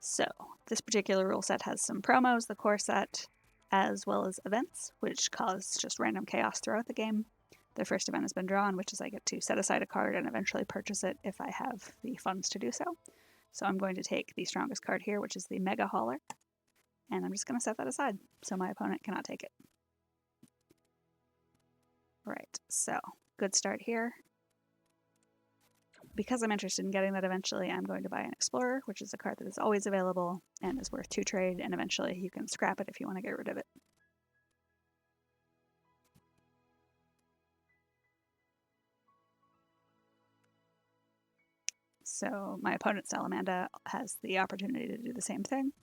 So this particular rule set has some promos, the core set, as well as events, which cause just random chaos throughout the game. The first event has been drawn, which is I get to set aside a card and eventually purchase it if I have the funds to do so. So I'm going to take the strongest card here, which is the Mega Hauler, and I'm just going to set that aside so my opponent cannot take it. Right, so good start here. Because I'm interested in getting that eventually, I'm going to buy an Explorer, which is a card that is always available and is worth 2 trade, and eventually you can scrap it if you want to get rid of it. So my opponent, Salamanda, has the opportunity to do the same thing.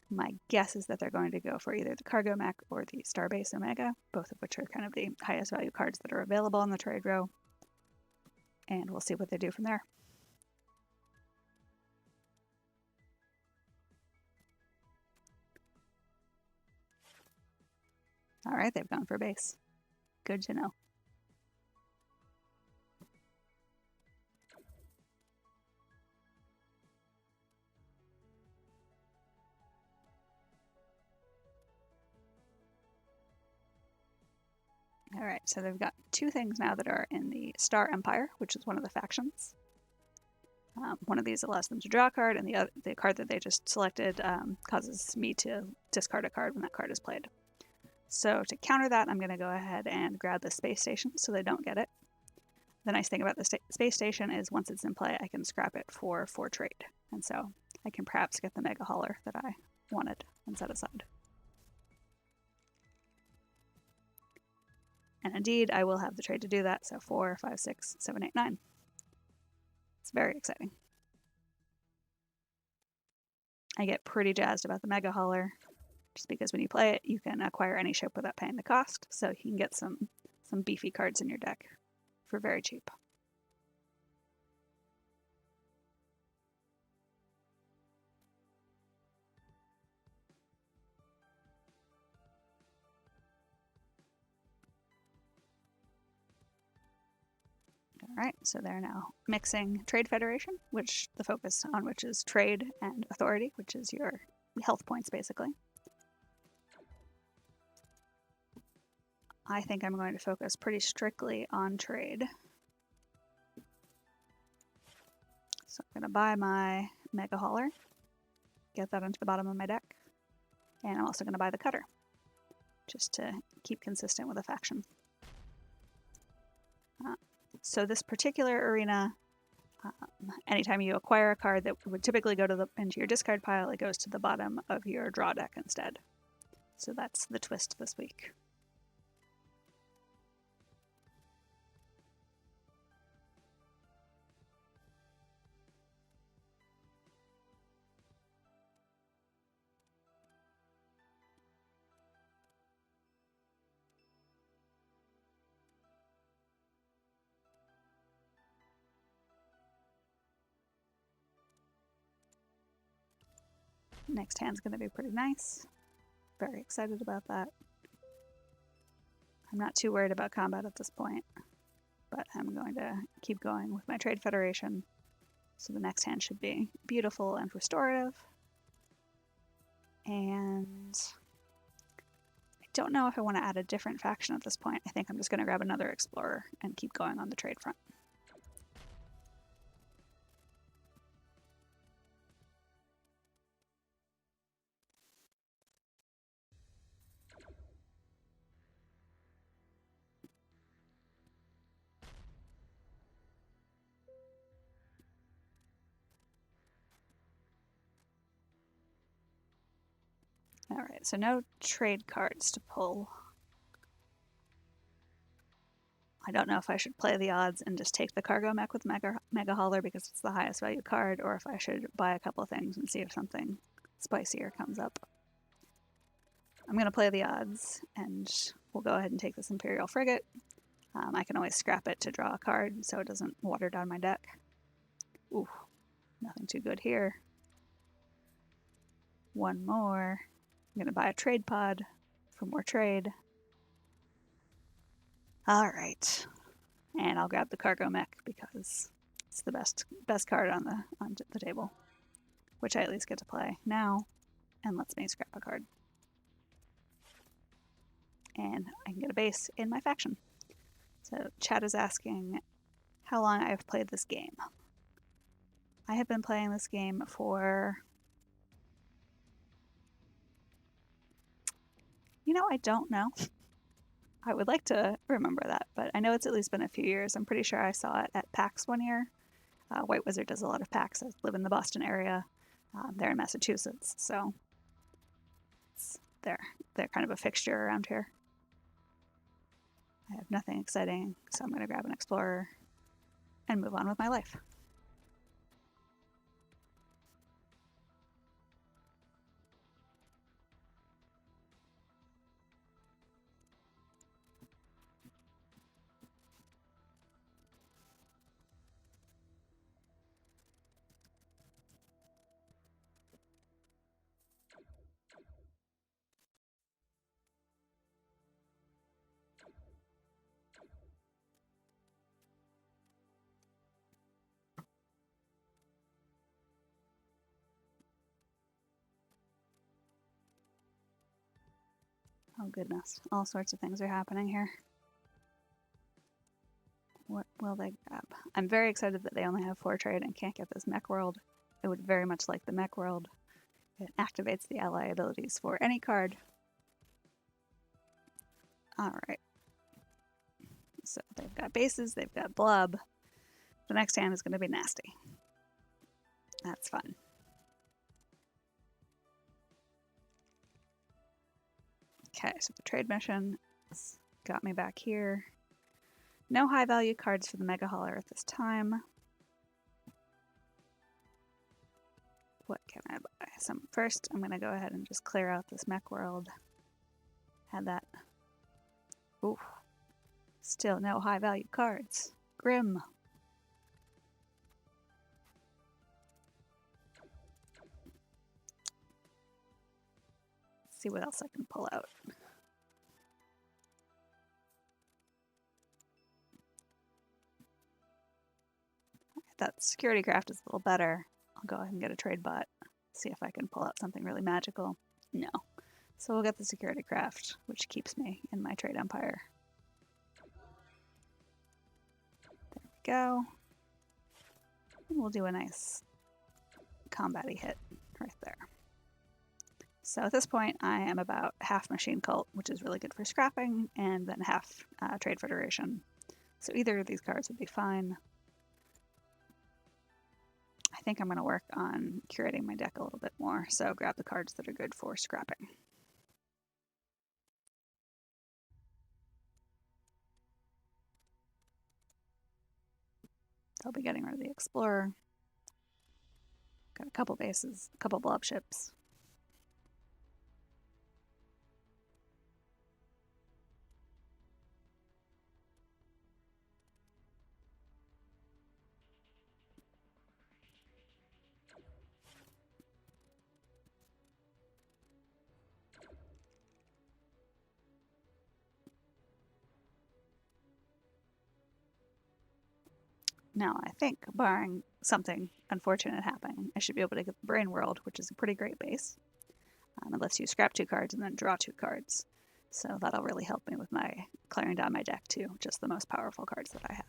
My guess is that they're going to go for either the Cargo Mech or the Starbase Omega, both of which are kind of the highest value cards that are available on the trade row. And we'll see what they do from there. All right, they've gone for base. Good to know. All right, so they've got 2 things now that are in the Star Empire, which is one of the factions. One of these allows them to draw a card, and the card that they just selected causes me to discard a card when that card is played. So to counter that, I'm going to go ahead and grab the space station so they don't get it. The nice thing about the space station is once it's in play, I can scrap it for 4 trade. And so I can perhaps get the Mega Hauler that I wanted and set aside. And indeed, I will have the trade to do that. So 4, 5, 6, 7, 8, 9. It's very exciting. I get pretty jazzed about the Mega Hauler, just because when you play it, you can acquire any ship without paying the cost. So you can get some beefy cards in your deck for very cheap. All right, so they're now mixing Trade Federation, which the focus on which is trade, and authority, which is your health points, basically. I think I'm going to focus pretty strictly on trade. So I'm going to buy my Mega Hauler, get that into the bottom of my deck, and I'm also going to buy the Cutter, just to keep consistent with the faction. So this particular arena, anytime you acquire a card that would typically go to into your discard pile, it goes to the bottom of your draw deck instead. So that's the twist this week. Next hand's going to be pretty nice. Very excited about that. I'm not too worried about combat at this point, but I'm going to keep going with my Trade Federation. So the next hand should be beautiful and restorative. And I don't know if I want to add a different faction at this point. I think I'm just going to grab another Explorer and keep going on the trade front. Alright, so no trade cards to pull. I don't know if I should play the odds and just take the Cargo Mech with Mega Hauler because it's the highest value card, or if I should buy a couple of things and see if something spicier comes up. I'm going to play the odds, and we'll go ahead and take this Imperial Frigate. I can always scrap it to draw a card so it doesn't water down my deck. Ooh, nothing too good here. One more. I'm going to buy a trade pod for more trade. All right. And I'll grab the Cargo Mech because it's the best card on the table. which I at least get to play now, and lets me scrap a card. And I can get a base in my faction. So chat is asking how long I've played this game. I have been playing this game for... You know, I don't know. I would like to remember that, but I know it's at least been a few years. I'm pretty sure I saw it at PAX one year. White Wizard does a lot of PAX. I live in the Boston area. They're in Massachusetts, so they're kind of a fixture around here. I have nothing exciting, so I'm going to grab an Explorer and move on with my life. Oh goodness, all sorts of things are happening here. What will they grab? I'm very excited that they only have 4 trade and can't get this mech world. I would very much like the mech world. It activates the ally abilities for any card. Alright. So they've got bases, they've got blob. The next hand is going to be nasty. That's fun. Okay, so the trade mission got me back here. No high value cards for the Mega Hauler at this time. What can I buy? So first I'm going to go ahead and just clear out this mech world. Had that. Ooh. Still no high value cards. Grim. Let's see what else I can pull out. That security craft is a little better. I'll go ahead and get a trade bot. See if I can pull out something really magical. No. So we'll get the security craft, which keeps me in my trade empire. There we go. And we'll do a nice combat-y hit right there. So at this point, I am about half Machine Cult, which is really good for scrapping, and then half Trade Federation. So either of these cards would be fine. I think I'm going to work on curating my deck a little bit more, so grab the cards that are good for scrapping. I'll be getting rid of the Explorer. Got a couple bases, a couple blob ships. Now, I think, barring something unfortunate happening, I should be able to get the Brain World, which is a pretty great base. It lets you scrap 2 cards and then draw 2 cards. So that'll really help me with my clearing down my deck to just the most powerful cards that I have.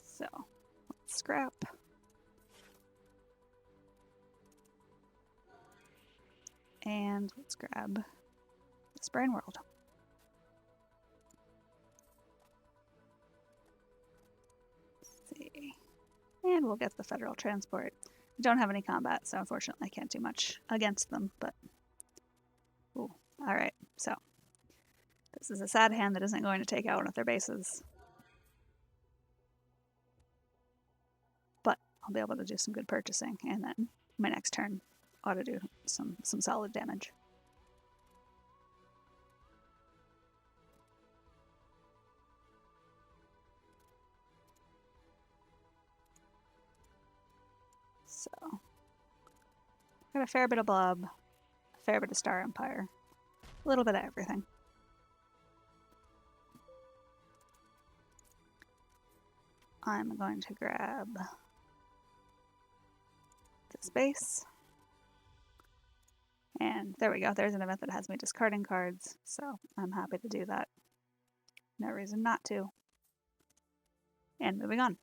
So, let's scrap. And let's grab this Brain World. Let's see. And we'll get the Federal Transport. I don't have any combat, so unfortunately I can't do much against them, but... Ooh, alright, so. This is a sad hand that isn't going to take out one of their bases. But I'll be able to do some good purchasing, and then my next turn ought to do some solid damage. So, got a fair bit of blob, a fair bit of Star Empire. A little bit of everything. I'm going to grab this base. And there we go. There's an event that has me discarding cards, so I'm happy to do that. No reason not to. And moving on.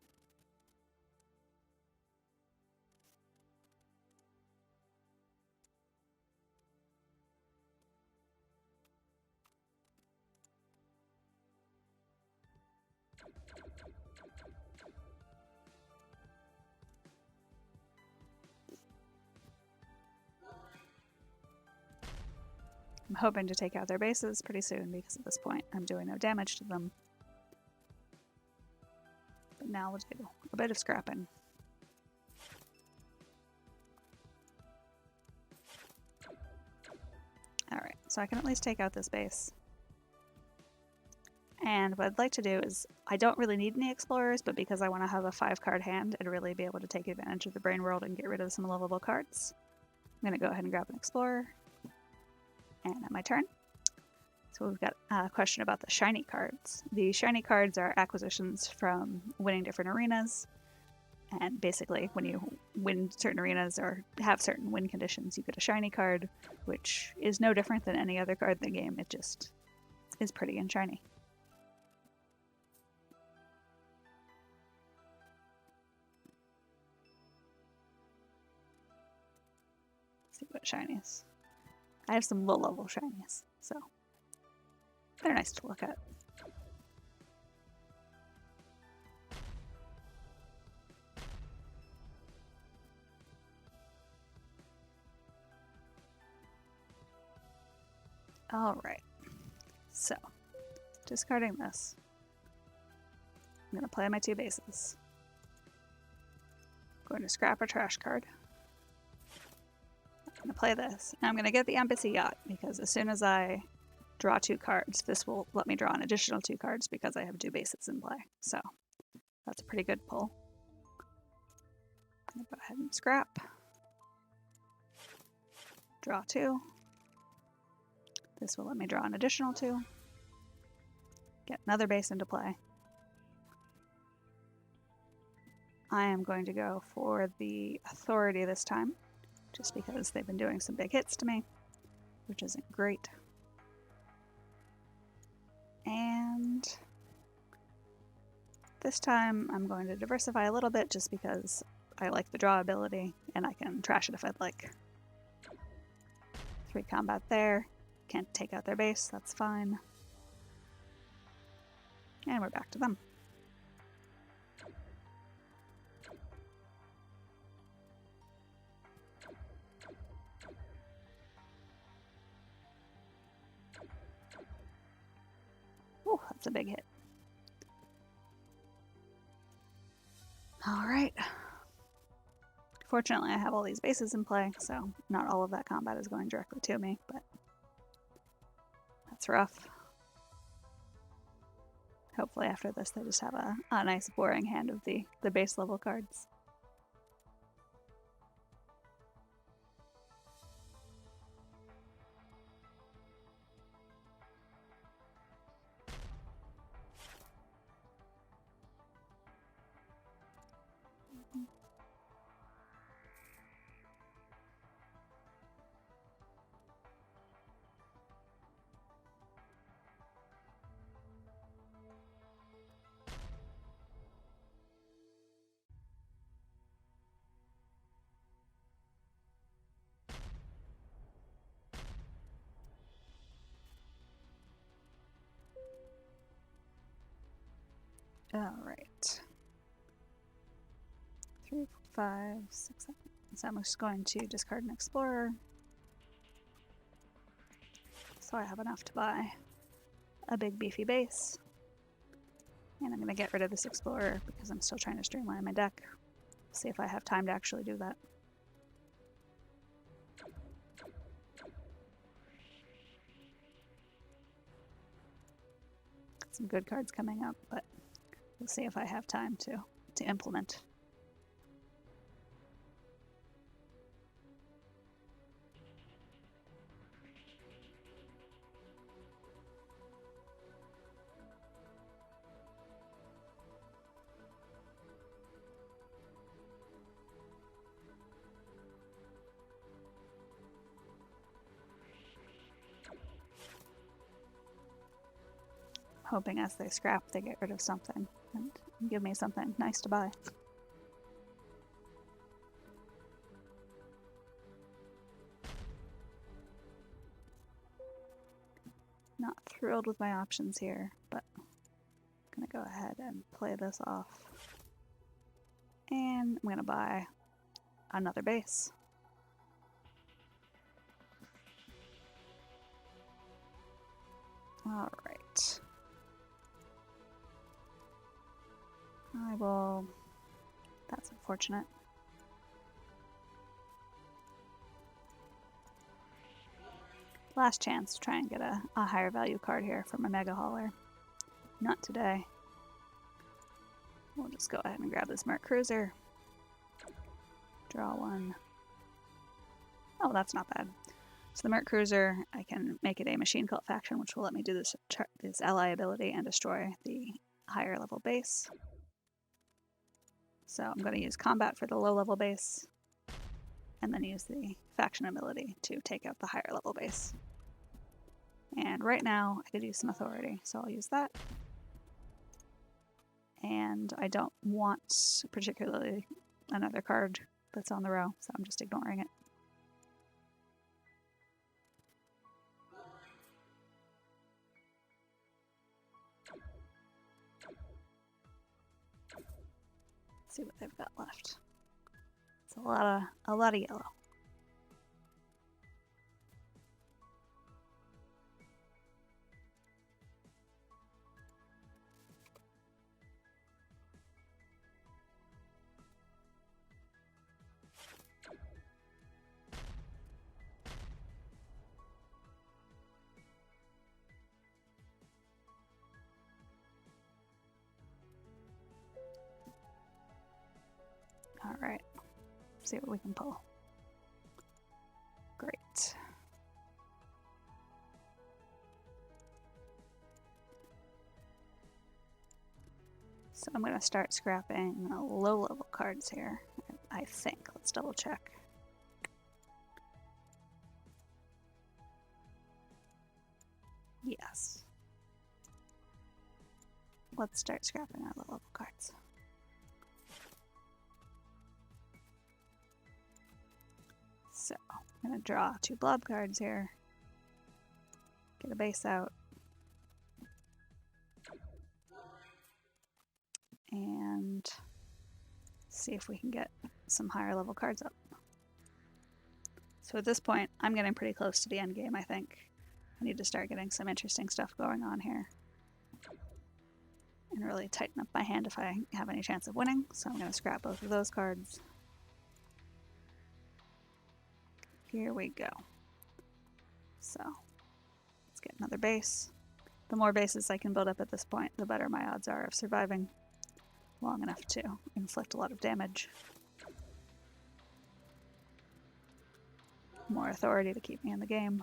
I'm hoping to take out their bases pretty soon because at this point I'm doing no damage to them. But now we'll do a bit of scrapping. Alright, so I can at least take out this base. And what I'd like to do is, I don't really need any explorers, but because I want to have a 5-card hand and really be able to take advantage of the brain world and get rid of some lovable cards, I'm going to go ahead and grab an explorer. And at my turn. So we've got a question about the shiny cards. The shiny cards are acquisitions from winning different arenas. And basically, when you win certain arenas or have certain win conditions, you get a shiny card, which is no different than any other card in the game. It just is pretty and shiny. Let's see what shinies. I have some low-level shinies, so they're nice to look at. Alright, so discarding this, I'm going to play my 2 bases. I'm going to scrap a trash card. I'm going to play this, and I'm going to get the Embassy Yacht, because as soon as I draw 2 cards, this will let me draw an additional 2 cards because I have 2 bases in play. So that's a pretty good pull. I'm going to go ahead and scrap. Draw 2. This will let me draw an additional 2. Get another base into play. I am going to go for the Authority this time, just because they've been doing some big hits to me, which isn't great. And this time I'm going to diversify a little bit just because I like the draw ability and I can trash it if I'd like. 3 combat there. Can't take out their base, that's fine. And we're back to them. Oh, that's a big hit. Alright. Fortunately, I have all these bases in play, so not all of that combat is going directly to me, but that's rough. Hopefully after this they just have a nice boring hand of the base level cards. Alright. 3, 5, 6, 7. So I'm just going to discard an Explorer. So I have enough to buy a big beefy base. And I'm going to get rid of this Explorer because I'm still trying to streamline my deck. See if I have time to actually do that. Got some good cards coming up, but we'll see if I have time to implement. hoping as they scrap they get rid of something and give me something nice to buy. Not thrilled with my options here, but I'm gonna go ahead and play this off. And I'm gonna buy another base. Alright. I will... That's unfortunate. Last chance to try and get a higher value card here from a Mega Hauler. Not today. We'll just go ahead and grab this Merc Cruiser. Draw one. Oh, that's not bad. So the Merc Cruiser, I can make it a machine cult faction, which will let me do this ally ability and destroy the higher level base. So I'm going to use combat for the low level base, and then use the faction ability to take out the higher level base. And right now, I could use some authority, so I'll use that. And I don't want particularly another card that's on the row, so I'm just ignoring it. Let's see what they've got left. It's a lot of yellow. Alright, see what we can pull. Great. So I'm going to start scrapping low level cards here, I think. Let's double check. Yes. Let's start scrapping our low level cards. So, I'm going to draw 2 blob cards here. Get a base out. And see if we can get some higher level cards up. So at this point, I'm getting pretty close to the end game, I think. I need to start getting some interesting stuff going on here. And really tighten up my hand if I have any chance of winning. So I'm going to scrap both of those cards. Here we go. So, let's get another base. The more bases I can build up at this point, the better my odds are of surviving long enough to inflict a lot of damage. More authority to keep me in the game.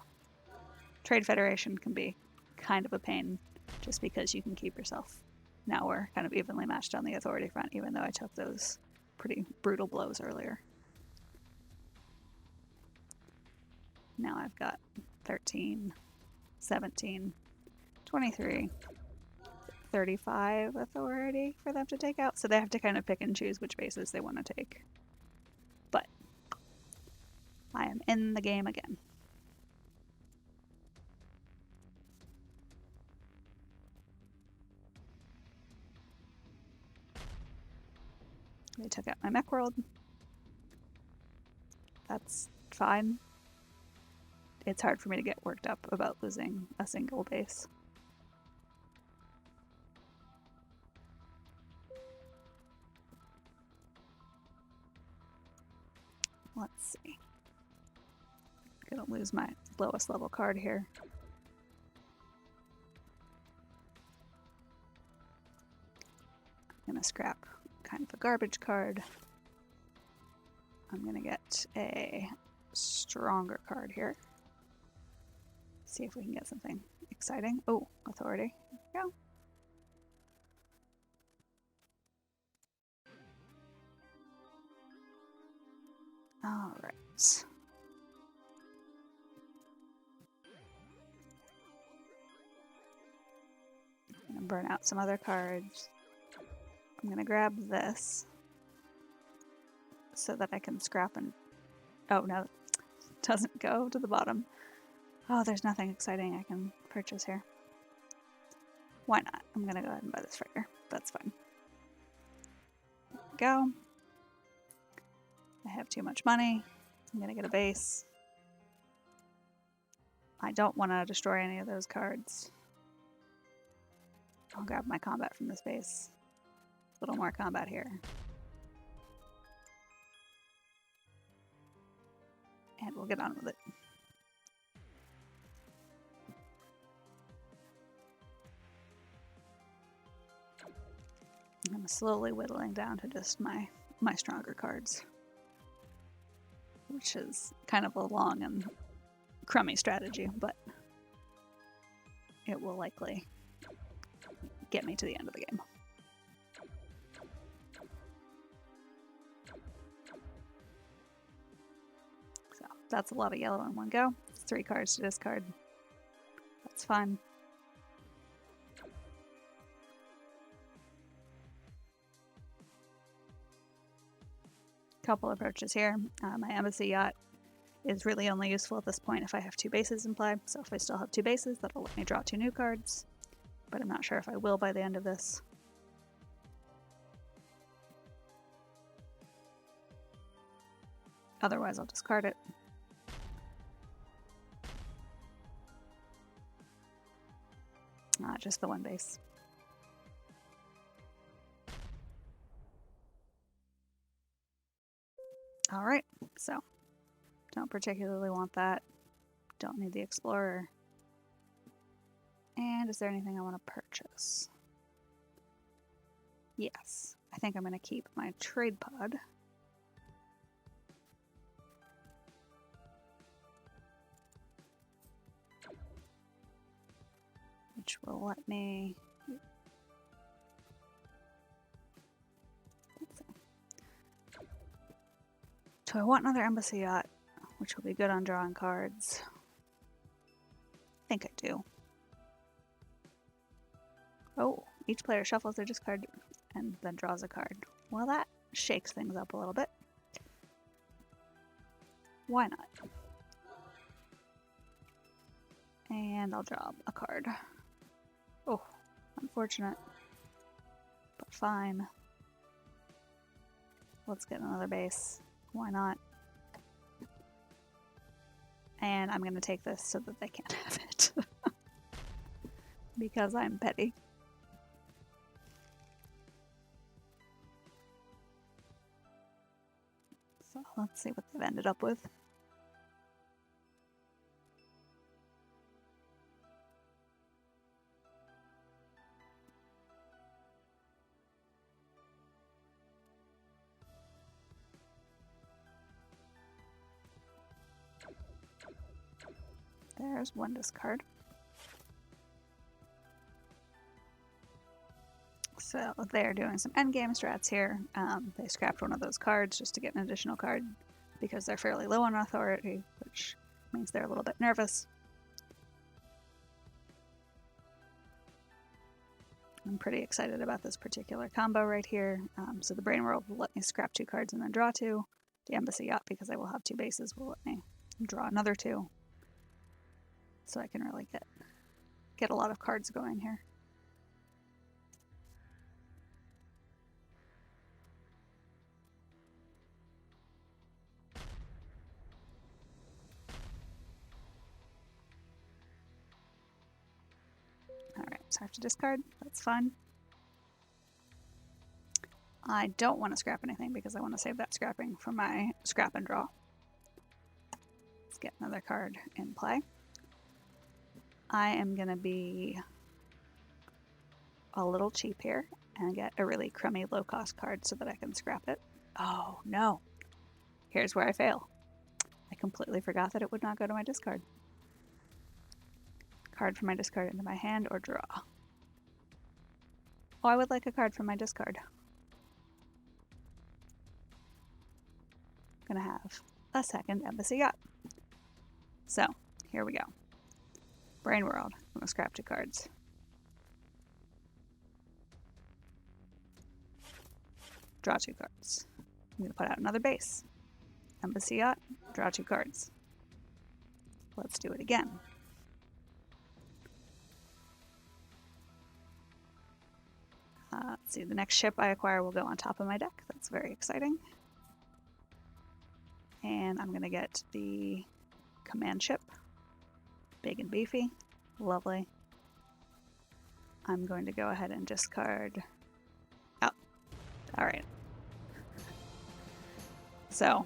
Trade Federation can be kind of a pain just because you can keep yourself. Now we're kind of evenly matched on the authority front, even though I took those pretty brutal blows earlier. Now I've got 13, 17, 23, 35 authority for them to take out. So they have to kind of pick and choose which bases they want to take. But I am in the game again. They took out my mech world. That's fine. It's hard for me to get worked up about losing a single base. Let's see. I'm gonna lose my lowest level card here. I'm gonna scrap kind of a garbage card. I'm gonna get a stronger card here. See if we can get something exciting. Oh, authority. There we go. All right. I'm gonna burn out some other cards. I'm gonna grab this so that I can scrap and... Oh, no, it doesn't go to the bottom. Oh, there's nothing exciting I can purchase here. Why not? I'm gonna go ahead and buy this freighter. That's fine. There we go. I have too much money. I'm gonna get a base. I don't want to destroy any of those cards. I'll grab my combat from this base. A little more combat here. And we'll get on with it. I'm slowly whittling down to just my stronger cards, which is kind of a long and crummy strategy, but it will likely get me to the end of the game. So that's a lot of yellow in one go. It's 3 cards to discard. That's fine. Couple approaches here. My embassy yacht is really only useful at this point if I have 2 bases in play. So if I still have 2 bases, that'll let me draw 2 new cards. But I'm not sure if I will by the end of this. Otherwise, I'll discard it. Just the 1 base. Alright, so don't particularly want that. Don't need the Explorer. And is there anything I want to purchase? Yes, I think I'm going to keep my trade pod. Which will let me... So I want another embassy yacht, which will be good on drawing cards. I think I do. Oh, each player shuffles their discard and then draws a card. Well, that shakes things up a little bit. Why not? And I'll draw a card. Oh, unfortunate. But fine. Let's get another base. Why not? And I'm going to take this so that they can't have it. Because I'm petty. So let's see what they've ended up with. There's 1 discard. So they're doing some endgame strats here. They scrapped one of those cards just to get an additional card because they're fairly low on authority, which means they're a little bit nervous. I'm pretty excited about this particular combo right here. So the Brain World will let me scrap 2 cards and then draw 2. The Embassy Yacht, because I will have 2 bases, will let me draw another 2. So I can really get a lot of cards going here. Alright, so I have to discard. That's fine. I don't want to scrap anything because I want to save that scrapping for my scrap and draw. Let's get another card in play. I am going to be a little cheap here and get a really crummy low-cost card so that I can scrap it. Oh, no. Here's where I fail. I completely forgot that it would not go to my discard. Card from my discard into my hand or draw. Oh, I would like a card from my discard. I'm gonna have a second Embassy Yacht. So, here we go. Brain World. I'm gonna scrap 2 cards. draw 2 cards. I'm going to put out another base. Embassy Yacht, draw 2 cards. Let's do it again. Let's see, the next ship I acquire will go on top of my deck. That's very exciting. And I'm going to get the command ship. Big and beefy. Lovely. I'm going to go ahead and discard... Oh, alright. So,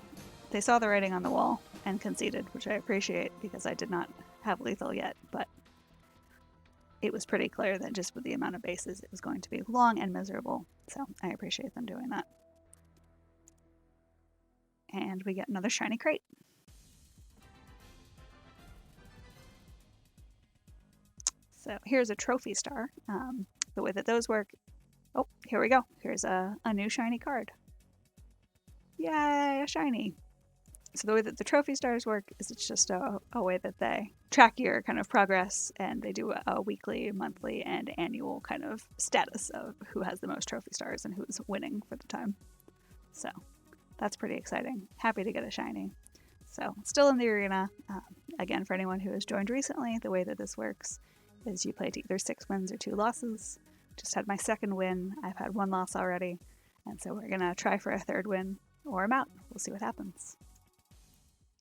they saw the writing on the wall and conceded, which I appreciate because I did not have lethal yet, but it was pretty clear that just with the amount of bases it was going to be long and miserable, so I appreciate them doing that. And we get another shiny crate. So here's a trophy star. The way that those work... Oh, here we go. Here's a new shiny card. Yay, a shiny! So the way that the trophy stars work is it's just a way that they track your kind of progress, and they do a weekly, monthly, and annual kind of status of who has the most trophy stars and who's winning for the time. So that's pretty exciting. Happy to get a shiny. So still in the arena. Again, for anyone who has joined recently, the way that this works is you play to either 6 wins or 2 losses. Just had my 2nd win. I've had 1 loss already, and so we're gonna try for a 3rd win, or I'm out. We'll see what happens.